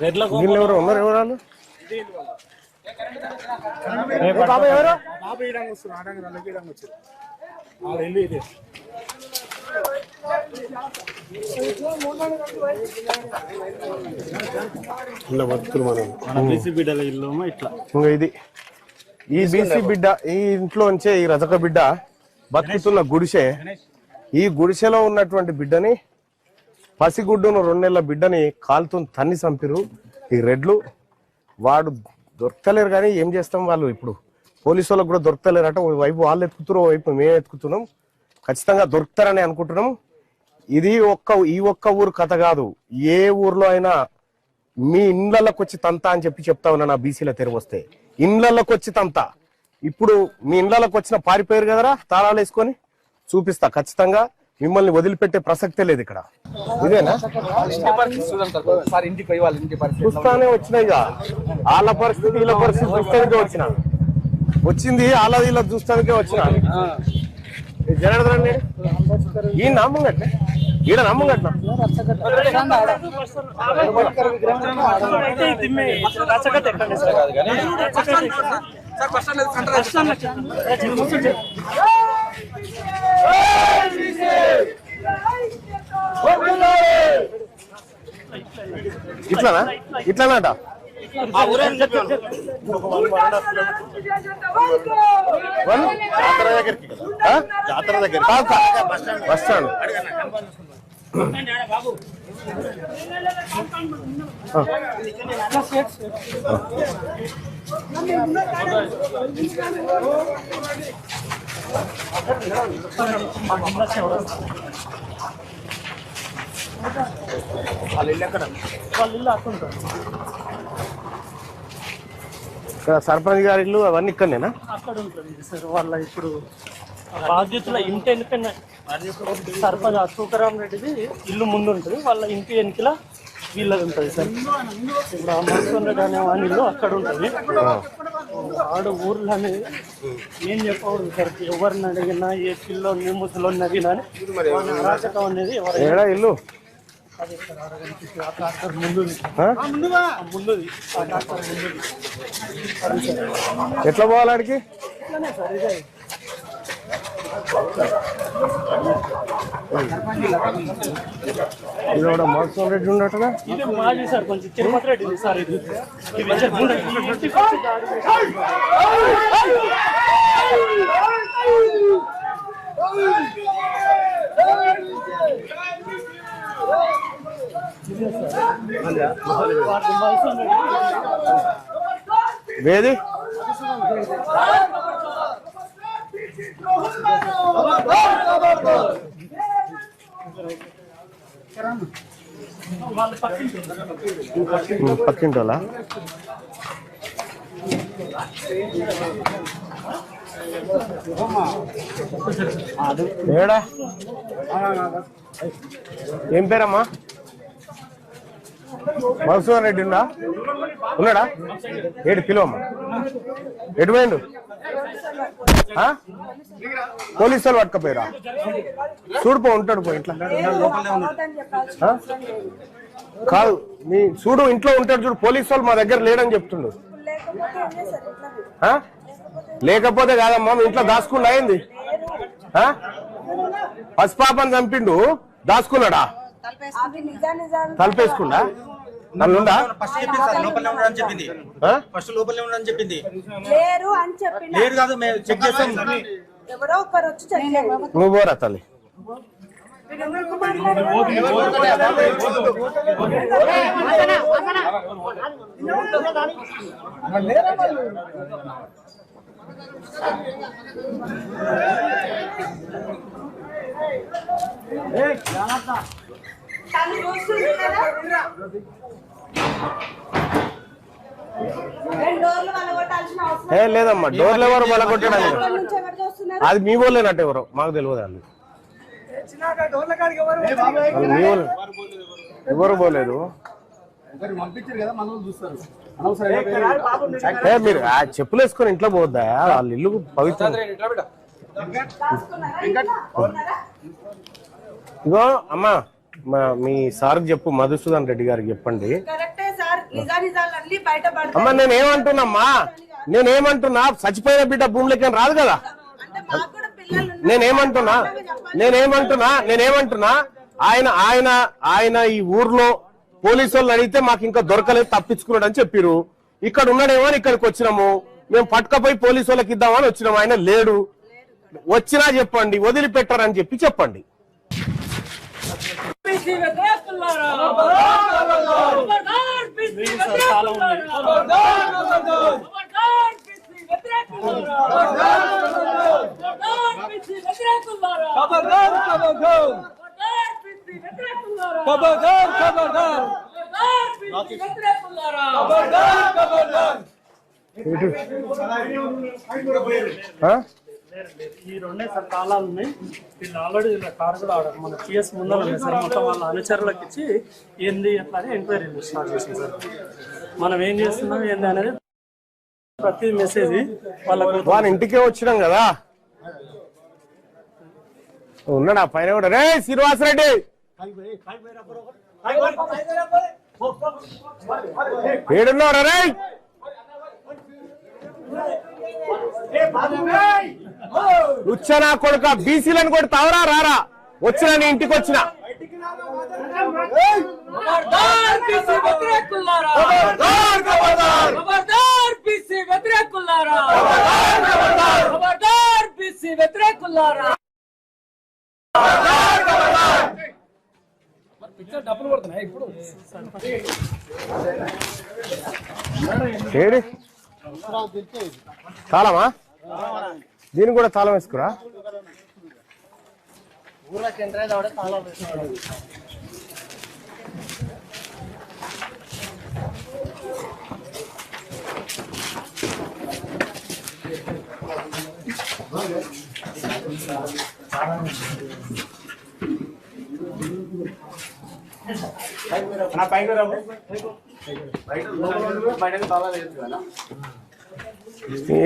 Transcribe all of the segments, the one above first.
ఎవరు ఉన్నారు ఎవరు బాబా ఎవరు ఇది ఈ బీసీ బిడ్డ ఈ ఇంట్లోంచే ఈ రజక బిడ్డ బతుకుతున్న గుడిసె. ఈ గుడిసెలో ఉన్నటువంటి బిడ్డని పసిగుడ్డును 2 నెలల బిడ్డని కాలుతో తన్ని చంపిరు ఈ రెడ్లు. వాడు దొరకలేరు కానీ ఏం చేస్తాం, వాళ్ళు ఇప్పుడు పోలీసు వాళ్ళకు కూడా దొరకలేరట. ఓ వైపు వాళ్ళు ఎత్తుకుతున్నారు, ఓ వైపు మేము ఎత్తుకుతున్నాం. ఖచ్చితంగా దొరుకుతారని అనుకుంటున్నాం. ఇది ఈ ఒక్క ఊరు కథ కాదు, ఏ ఊర్లో అయినా మీ ఇండ్లలోకి వచ్చి తంతా అని చెప్తా ఉన్నా. నా బీసీల తెరువు వస్తే ఇండ్లలోకి వచ్చి తంతా. ఇప్పుడు మీ ఇండ్లలోకి వచ్చిన పారిపోయారు కదరా తాళాలు వేసుకొని, చూపిస్తా ఖచ్చితంగా. మిమ్మల్ని వదిలిపెట్టే ప్రసక్తే లేదు ఇక్కడ. ఇదేనా చూస్తానే వచ్చినాయి వాళ్ళ పరిస్థితి వీళ్ళ పరిస్థితి చూస్తానికే వచ్చింది. వాళ్ళ వీళ్ళ చూస్తానికే వచ్చిన జనార్దన్ ఈ నమ్మంగట్లే ఈడ నమ్మంగట్ల ఇట్లానా ఇట్లానట జాతర దగ్గర బస్ స్టాండ్ సర్పంచ్ గారి ఇల్లు అవన్నీ ఇక్కడనేనా? అక్కడ ఉంటుంది సార్. వాళ్ళ ఇప్పుడు బాధ్యతల ఇంటి వెనుకనే సర్పంచ్ అశోకరామ్ రెడ్డిది ఇల్లు ముందు ఉంటుంది, వాళ్ళ ఇంటి వెనుకల వీళ్ళది ఉంటుంది సార్. ఇప్పుడు ఆ మత్స్యం రెడ్డి అనే వాని ఇల్లు అక్కడ ఉంటుంది. ఆడ ఊర్లో అనేది ఏం చెప్పకూడదు సార్. ఎవరిని అడిగినా ఏ పిల్లోని ముసలోని అడిగినా అరాచకం అనేది ఎవరైనా ఇల్లు అదే సార్. ఆ ట్రాక్టర్ ముందుది ఆ ట్రాక్టర్ ముందుది. ఎట్లా పోవాలి ఆడికి? ఇట్లానే సార్ ఇదే ఇది కూడా మత్స్యం రెడ్డి ఉన్నట్టుగా. ఇది మాజీ సార్ కొంచెం తిరుపతి రెడ్డి సార్. ఇది వేది పక్కింటోలా ఏడా ఏం పేరమ్మా? మధుసూదన్ రెడ్డి ఉన్నాడా? ఏడు పిలువమ్మా. ఎటు పోయిండు? పోలీసు వాళ్ళు పట్టుకపోయారా? చూడుపో ఉంటాడు పో ఇంట్లో. కాదు మీ చూడు ఇంట్లో ఉంటాడు చూడు. పోలీసు వాళ్ళు మా దగ్గర లేడని చెప్తుండు. లేకపోతే కాదమ్మా మీ ఇంట్లో దాచుకుండా అయింది. పసిపాపని చంపిండు దాచుకున్నాడా? తలపేసుకుండా నన్నుండా ఫస్ట్ లోపలే ఉండని చెప్పింది. లేరు కాదు మేము చెక్ చేస్తాం. నువ్వు పోరా తల్లి. లేదమ్మా డోర్లు ఎవరు బల కొట్టడానికి? అది మీ వాళ్ళేనట్టు ఎవరో మాకు తెలియదు. వాళ్ళు ఎవరు పోలేదు. మీరు చెప్పులు వేసుకొని ఇంట్లో పోద్దా? వాళ్ళ ఇల్లు పవిత్రం. ఇగో అమ్మా మీ సార్కి చెప్పు, మధుసూదన్ రెడ్డి గారికి చెప్పండి. నిజానిజాలన్నీ బయటపడతాయి. అమ్మ నేనేమంటున్నామ్మా, నేనేమంటున్నా చచ్చిపోయిన బిడ్డ భూమిలోకి రాదు కదా. అంటే మాకు కూడా పిల్లలు ఉన్నారు. నేనేమంటున్నా ఆయన ఆయన ఆయన ఈ ఊర్లో పోలీసు వాళ్ళు అడిగితే మాకు ఇంకా దొరకలేదు, తప్పించుకున్నాడు అని చెప్పారు. ఇక్కడ ఉన్నాడేమో అని ఇక్కడికి వచ్చినాము, మేము పట్టుకపోయి పోలీసు వాళ్ళకి ఇద్దామని వచ్చినాము. ఆయన లేడు, వచ్చినా చెప్పండి, వదిలిపెట్టారని చెప్పండి. ఈ రెండే సార్ తాళాలు ఉన్నాయి. వీళ్ళు ఆల్రెడీ కారు కూడా ఆడారు, మన పిఎస్ ముందర ఉన్నాయి సార్. మొత్తం వాళ్ళ అనుచరులకు ఇచ్చి ఏంది అట్లా ఎంక్వైరీ స్టార్ట్ చేసింది సార్. మనం ఏం చేస్తున్నాం ఏంది అనేది ప్రతి మెసేజ్ వాళ్ళ ఇంటికే వచ్చినాం కదా. ఉన్నాడు ఆ పైన కూడా. రే శ్రీనివాస్ రెడ్డి ఏడున్నావు రే? వచ్చనా కొడుక, బీసీలను కొడతావరా? రారా, వచ్చినా నీ ఇంటికి వచ్చిన. ఏడి తాళమా? దీనికి కూడా తాళం వేసుకురా.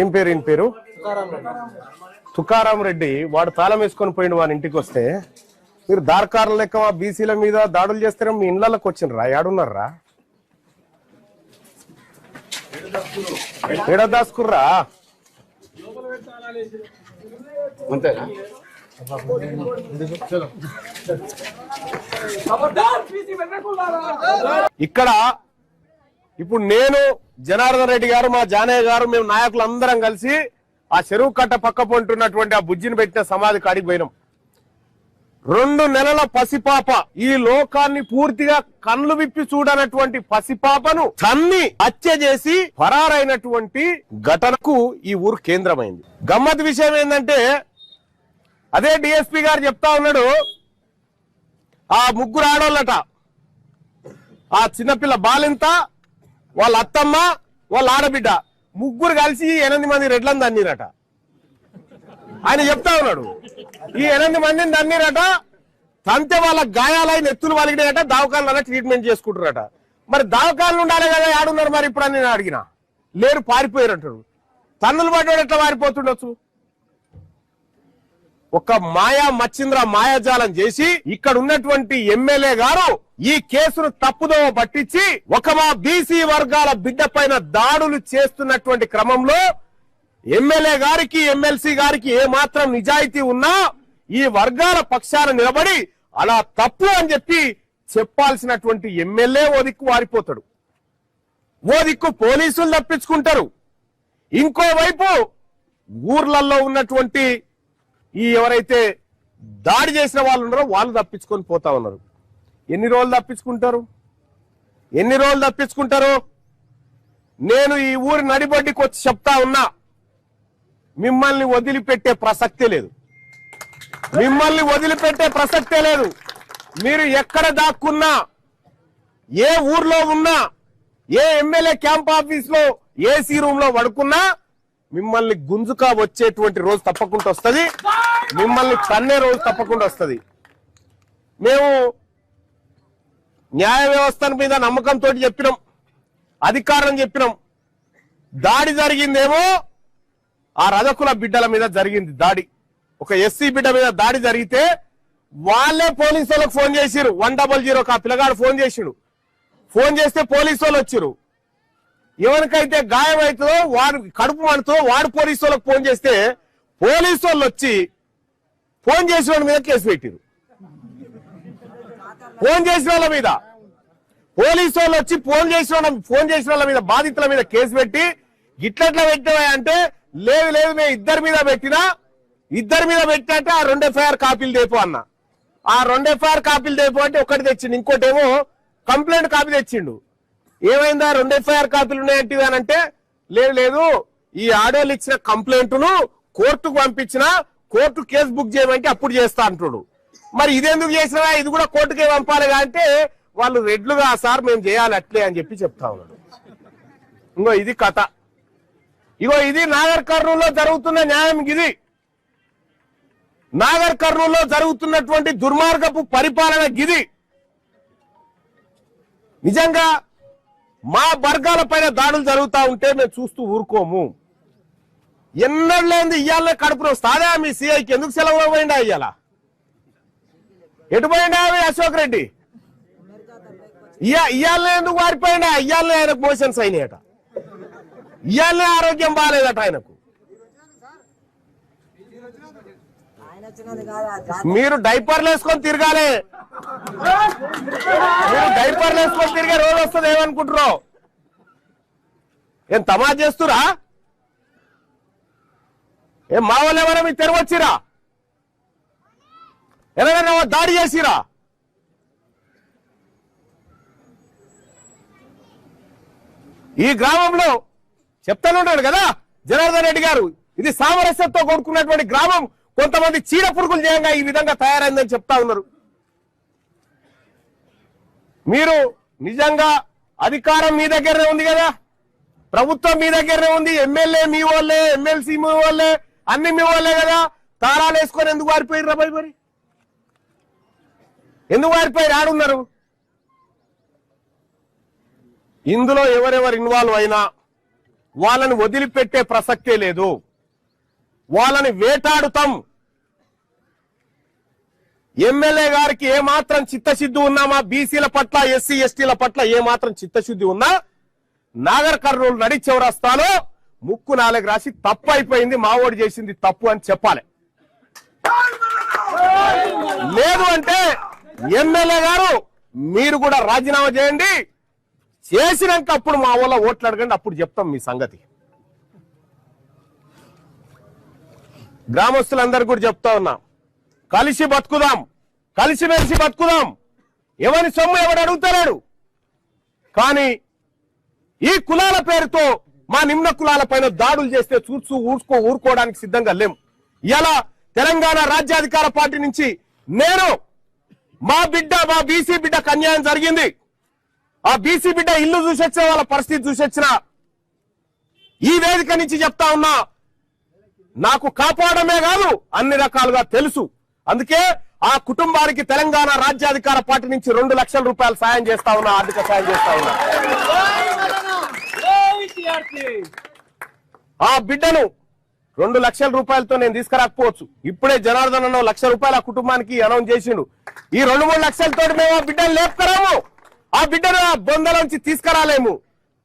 ఏం పేరు? ఈయన పేరు తుకారాం రెడ్డి. వాడు తాళం వేసుకొని పోయిండు వాని ఇంటికి వస్తే, మీరు దార్కారుల లెక్క మా బీసీల మీద దాడులు చేస్తారే మీ ఇళ్లకి వచ్చిండ్రా? ఏడున్నారా? ఏడ దాసుకుర్రా? ఇక్కడ ఇప్పుడు నేను, జనార్దన్ రెడ్డి గారు, మా జానయ్య గారు, మేము నాయకులు అందరం కలిసి ఆ చెరువు కట్ట పక్క పొంటున్నటువంటి ఆ బుజ్జిని పెట్టిన సమాధి కాడికి పోయినాం. 2 నెలల పసిపాప, ఈ లోకాన్ని పూర్తిగా కళ్ళు విప్పి చూడనటువంటి పసిపాపను తన్ని హత్య చేసి పరారైనటువంటి ఘటనకు ఈ ఊరు కేంద్రమైంది. గమ్మత్ విషయం ఏంటంటే, అదే డిఎస్పీ గారు చెప్తా ఉన్నాడు, ఆ 3 ఆడోళ్ళట, ఆ చిన్నపిల్ల బాలింత, వాళ్ళ అత్తమ్మ, వాళ్ళ ఆడబిడ్డ, 3 కలిసి 8 మంది రెడ్లను దన్నీరట. ఆయన చెప్తా ఉన్నాడు, ఈ 8 మందిని దన్నీరట. తంతే వాళ్ళ గాయాలైన ఎత్తులు వలిగినాయట, దవాఖానలో ట్రీట్మెంట్ చేసుకుంటారట. మరి దవాఖానలు ఉండాలి కదా, ఆడున్నారు మరి? ఇప్పుడు నేను అడిగినా, లేరు, పారిపోయారంటాడు. తన్నులు పడ్డాడు, ఎట్లా పారిపోతుండొచ్చు? ఒక మాయా మచ్చింద్ర మాయాజాలం చేసి ఇక్కడ ఉన్నటువంటి ఎమ్మెల్యే గారు ఈ కేసును తప్పుదోవ పట్టించి ఒక మా బీసీ వర్గాల బిడ్డ పైన దాడులు చేస్తున్నటువంటి క్రమంలో ఎమ్మెల్యే గారికి, ఎమ్మెల్సీ గారికి ఏమాత్రం నిజాయితీ ఉన్నా ఈ వర్గాల పక్షాన నిలబడి అలా తప్పు అని చెప్పి చెప్పాల్సినటువంటి ఎమ్మెల్యే ఓ దిక్కు వారిపోతాడు, ఓ దిక్కు పోలీసులు తప్పించుకుంటారు, ఇంకోవైపు ఊర్లలో ఉన్నటువంటి ఈ ఎవరైతే దాడి చేసిన వాళ్ళు ఉన్నారో వాళ్ళు తప్పించుకొని పోతా ఉన్నారు. ఎన్ని రోజులు తప్పించుకుంటారు? నేను ఈ ఊరి నడిబొడ్డికి వచ్చి చెప్తా ఉన్నా, మిమ్మల్ని వదిలిపెట్టే ప్రసక్తే లేదు. మీరు ఎక్కడ దాక్కున్నా, ఏ ఊర్లో ఉన్నా, ఏ ఎమ్మెల్యే క్యాంప్ ఆఫీస్ లో ఏసీ రూమ్ లో పడుకున్నా మిమ్మల్ని గుంజుకా వచ్చేటువంటి రోజు తప్పకుండా వస్తుంది, మిమ్మల్ని తన్నే రోజు తప్పకుండా వస్తుంది. మేము న్యాయ వ్యవస్థ మీద నమ్మకంతో చెప్పినాం, అధికారం చెప్పినాం. దాడి జరిగిందేమో ఆ రజకుల బిడ్డల మీద జరిగింది దాడి. ఒక ఎస్సీ బిడ్డ మీద దాడి జరిగితే వాళ్ళే పోలీసులకు ఫోన్ చేసిరు. 100 ఆ పిల్లగాడు ఫోన్ చేస్తే పోలీసు వాళ్ళు వచ్చారు. ఎవరికైతే గాయం అవుతుందో వాడు కడుపు మండుతో వాడు పోలీసు వాళ్ళకి ఫోన్ చేస్తే పోలీసు వాళ్ళు వచ్చి ఫోన్ చేసిన వాళ్ళ మీద కేసు పెట్టారు. ఫోన్ చేసిన వాళ్ళ మీద పోలీసు వాళ్ళు వచ్చి ఫోన్ చేసిన వాళ్ళ మీద బాధితుల మీద కేసు పెట్టి ఇట్లట్లా పెట్టినా అంటే లేదు మేము ఇద్దరి మీద పెట్టినట్టు ఆ 2 FIR కాపీలు తెపో అన్న. ఆ 2 FIR కాపీలు తెపో అంటే ఒకటి తెచ్చిండు, ఇంకోటేమో కంప్లైంట్ కాపీ తెచ్చిండు. ఏమైందా 2 FIR కాపీలు ఉన్నాయంటే అంటే లేదు ఈ ఆడోళ్ళు ఇచ్చిన కంప్లైంట్ ను కోర్టుకు పంపించిన కోర్టు కేసు బుక్ చేయమంటే అప్పుడు చేస్తా అంటుడు. మరి ఇదెందుకు చేసినా ఇది కూడా కోర్టుకే పంపాలిగా అంటే వాళ్ళు రెడ్లుగా సార్ మేము చేయాలి అట్లే అని చెప్పి చెప్తా ఉన్నాడు. ఇంకో ఇది కథ. ఇది నాగర్ కర్నూలులో జరుగుతున్న న్యాయం. ఇది నాగర్ కర్నూలులో జరుగుతున్నటువంటి దుర్మార్గపు పరిపాలన. గిది నిజంగా మా వర్గాల పైన దాడులు జరుగుతూ ఉంటే మేము చూస్తూ ఊరుకోము. ఎన్నడలేంది ఇయ్యాలనే కడుపులో వస్తాదా మీ సిఐకి ఎందుకు సెలవులో పోయిండా? ఇయ్యాల ఎటు పోయిండా అశోక్ రెడ్డి? ఇయ్యాలనే ఎందుకు వారిపోయిండా? ఇయ్యాలనే ఆయనకు మోషన్స్ అయినాయట, ఇయ్యాలనే ఆరోగ్యం బాగాలేదట ఆయనకు. మీరు డైపర్లు వేసుకొని తిరగాలి, తిరిగే రోజు వస్తుంది. ఏమనుకుంటున్నావు? ఏం తమాషా చేస్తురా? ఏం మా వాళ్ళు ఎవరైనా మీకు తెరవచ్చిరా? ఎవరైనా దాడి చేసిరా? ఈ గ్రామంలో చెప్తానుంటాడు కదా జనార్దన్ రెడ్డి గారు, ఇది సామరస్యంతో కొడుకున్నటువంటి గ్రామం. కొంతమంది చీడ పురుగులు చేయంగా ఈ విధంగా తయారైందని చెప్తా ఉన్నారు. మీరు నిజంగా అధికారం మీ దగ్గరనే ఉంది కదా, ప్రభుత్వం మీ దగ్గరనే ఉంది, ఎమ్మెల్యే మీ వాళ్ళే, ఎమ్మెల్సీ మీ వాళ్ళే, అన్ని మీ వాళ్ళే కదా. తారాలు వేసుకొని ఎందుకు వారిపోయారు రాబాయి? మరి ఎందుకు వారిపోయారు? ఆడున్నారు. ఇందులో ఎవరెవరు ఇన్వాల్వ్ అయినా వాళ్ళని వదిలిపెట్టే ప్రసక్తే లేదు. వాళ్ళని వేటాడుతాం. ఎమ్మెల్యే గారికి ఏమాత్రం చిత్తశుద్ధి ఉన్నా, మా బీసీల పట్ల ఎస్సీ ఎస్టీల పట్ల ఏమాత్రం చిత్తశుద్ధి ఉన్నా నాగర్ కర్నూలు నడి చౌరస్తాలో ముక్కు 4 రాసి తప్పు అయిపోయింది, మావోడు చేసింది తప్పు అని చెప్పాలి. లేదు అంటే ఎమ్మెల్యే గారు మీరు కూడా రాజీనామా చేయండి, చేసినాక అప్పుడు మా వాళ్ళ ఓట్లు అడగండి, అప్పుడు చెప్తాం మీ సంగతి. గ్రామస్తులందరూ కూడా చెప్తా ఉన్నా, కలిసి బతుకుదాం, కలిసిమెలిసి బతుకుదాం. ఎవరి సొమ్ము ఎవడు అడుగుతాడు. కానీ ఈ కులాల పేరుతో మా నిమ్న కులాల పైన దాడులు చేస్తే ఊరుకోవడానికి సిద్ధంగా లేం. ఇలా తెలంగాణ రాజ్యాధికార పార్టీ నుంచి నేను మా బీసీ బిడ్డకు అన్యాయం జరిగింది, ఆ బీసీ బిడ్డ ఇల్లు చూసొచ్చిన వాళ్ళ పరిస్థితి చూసొచ్చిన ఈ వేదిక నుంచి చెప్తా ఉన్నా, నాకు కాపాడమే కాదు అన్ని రకాలుగా తెలుసు. అందుకే ఆ కుటుంబానికి తెలంగాణ రాజ్యాధికార పార్టీ నుంచి 2 లక్షల రూపాయలు సాయం చేస్తా ఉన్నా, ఆర్థిక సాయం చేస్తా ఉన్నా. ఆ బిడ్డను 2 లక్షల రూపాయలతో నేను తీసుకురాకపోవచ్చు. ఇప్పుడే జనార్దన్ అన్న 1 లక్ష రూపాయలు ఆ కుటుంబానికి అనౌన్స్ చేసిండు. ఈ 2-3 లక్షలతో మేము ఆ బిడ్డను లేపుకరాము, ఆ బిడ్డను ఆ బొందలోంచి తీసుకురాలేము.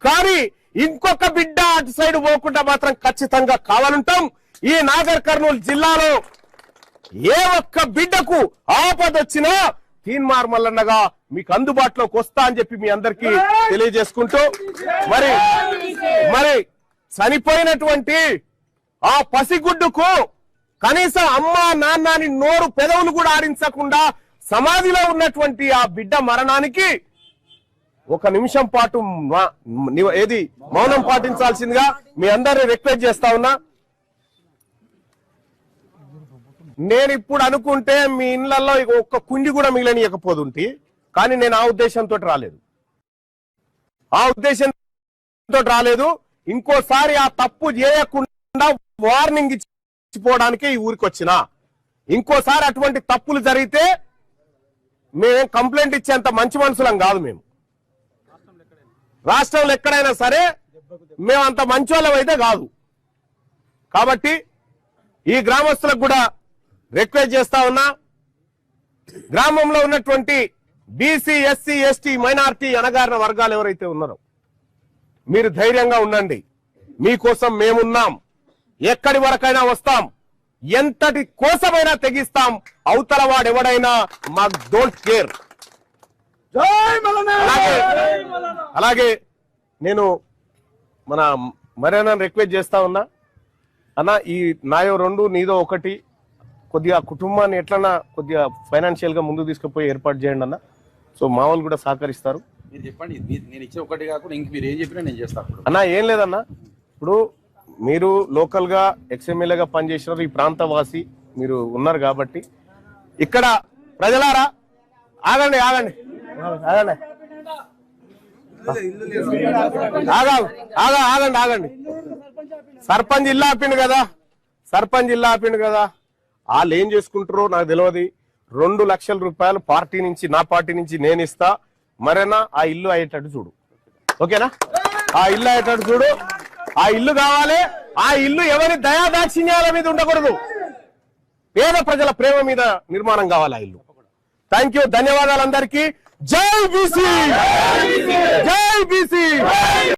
కానీ ఇంకొక బిడ్డ అటు సైడ్ పోకుండా మాత్రం ఖచ్చితంగా కావాలంటాం. ఈ నాగర్ కర్నూలు జిల్లాలో ఏ ఒక్క బిడ్డకు ఆపదొచ్చినా తీన్మార్ మల్లన్నగా మీకు అందుబాటులోకి వస్తా అని చెప్పి మీ అందరికీ తెలియజేసుకుంటూ, మరి చనిపోయినటువంటి ఆ పసిగుడ్డుకు కనీసం అమ్మ నాన్న అని నోరు పెదవులు కూడా ఆడించకుండా సమాధిలో ఉన్నటువంటి ఆ బిడ్డ మరణానికి 1 నిమిషం పాటు మౌనం పాటించాల్సిందిగా మీ అందరినీ రిక్వెస్ట్ చేస్తా ఉన్నా. నేను ఇప్పుడు అనుకుంటే మీ ఇళ్లలో 1 కుండి కూడా మిగిలనియకపోతుంటే, కానీ నేను ఆ ఉద్దేశంతో రాలేదు. ఇంకోసారి ఆ తప్పు చేయకుండా వార్నింగ్ ఇచ్చిపోవడానికి ఈ ఊరికి వచ్చిన. ఇంకోసారి అటువంటి తప్పులు జరిగితే మేమేం కంప్లైంట్ ఇచ్చేంత మంచి మనుషులం కాదు. మేము రాష్ట్రంలో ఎక్కడైనా సరే మేము అంత మంచోళ్ళం అయితే కాదు. కాబట్టి ఈ గ్రామస్తులకు కూడా రిక్వెస్ట్ చేస్తా ఉన్నా, గ్రామంలో ఉన్నటువంటి బీసీ, ఎస్సీ, ఎస్టీ, మైనారిటీ, అణగారిన వర్గాలు ఎవరైతే ఉన్నారో మీరు ధైర్యంగా ఉండండి. మీకోసం మేమున్నాం. ఎక్కడి వరకైనా వస్తాం. ఎంతటి కోసమైనా తెగిస్తాం. అవతల వాడెవడైనా మాకు డోంట్ కేర్. అలాగే నేను మన మరేనా రిక్వెస్ట్ చేస్తా ఉన్నా, అన్న ఈ నాయో 2 నీదో 1 కొద్దిగా కుటుంబాన్ని ఎట్లన్నా కొద్దిగా ఫైనాన్షియల్ గా ముందుకు తీసుకుపోయి ఏర్పాటు చేయండి అన్న. సో మా వాళ్ళు కూడా సహకరిస్తారు. మీరు చెప్పండి, నేను ఇచ్చే 1 కాకుండా ఇంక మీరు ఏం చెప్పినా నేను చేస్తాను అన్న. ఏం లేదన్నా, ఇప్పుడు మీరు లోకల్ గా ఎక్స్ఎమ్మెల్యేగా పనిచేసినారు, ఈ ప్రాంత వాసి మీరు ఉన్నారు కాబట్టి ఇక్కడ ప్రజలారా ఆగండి ఆగండి ఆగండి ఆగండి ఆగండి. సర్పంచ్ ఇల్లు ఆపిండు కదా, సర్పంచ్ ఇల్లు ఆపిండు కదా. వాళ్ళు ఏం చేసుకుంటారో నాకు తెలియదు. 2 లక్షల రూపాయలు పార్టీ నుంచి, నా పార్టీ నుంచి నేను ఇస్తా. మరేనా ఆ ఇల్లు అయ్యేటట్టు చూడు. ఓకేనా? ఆ ఇల్లు అయ్యేటట్టు చూడు. ఆ ఇల్లు కావాలి. ఆ ఇల్లు ఎవరి దయాదాక్షిణ్యాల మీద ఉండకూడదు. పేద ప్రజల ప్రేమ మీద నిర్మాణం కావాలి ఆ ఇల్లు. థ్యాంక్ యూ, ధన్యవాదాలు అందరికీ. జై బీసీ, జై బీసీ.